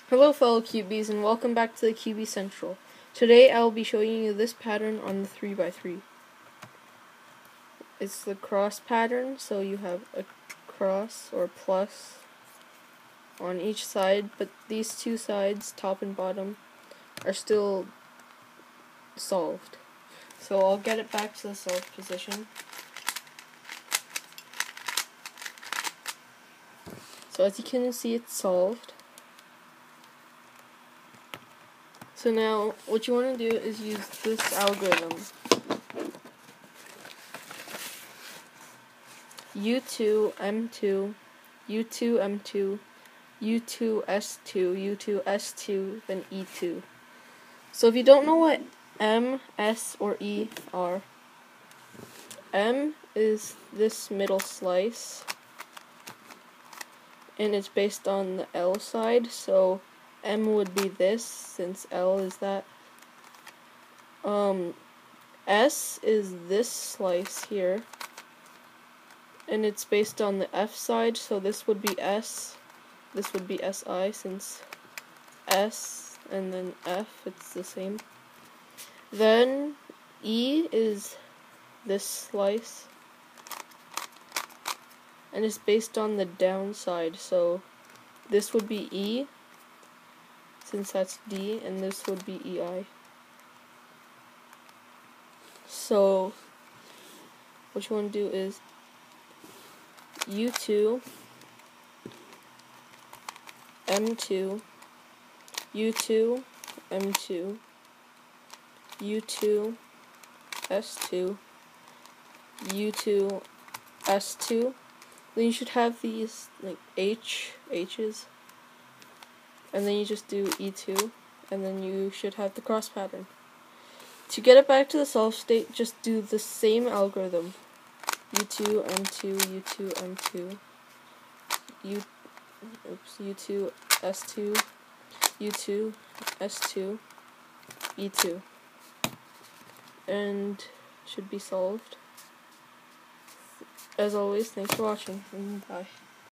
Hello fellow QBs and welcome back to the QB Central. Today I will be showing you this pattern on the 3x3. It's the cross pattern, so you have a cross or plus on each side, but these two sides, top and bottom, are still solved. So I'll get it back to the solved position. So as you can see, it's solved. So now, what you want to do is use this algorithm. U2, M2, U2, M2, U2, S2, U2, S2, then E2. So if you don't know what M, S, or E are, M is this middle slice, and it's based on the L side, so M would be this, since L is that. S is this slice here, and it's based on the F side, so this would be S, this would be SI, since S and then F, it's the same. Then E is this slice, and it's based on the down side, so this would be E, since that's D, and this would be EI. So what you want to do is U2, M2, U2, M2, U2, S2, U2, S2. Then you should have these like H's, and then you just do E2, and then you should have the cross pattern. To get it back to the solved state, just do the same algorithm. U2, M2, U2, M2, U2, S2, U2, S2, E2. And should be solved. As always, thanks for watching, and bye.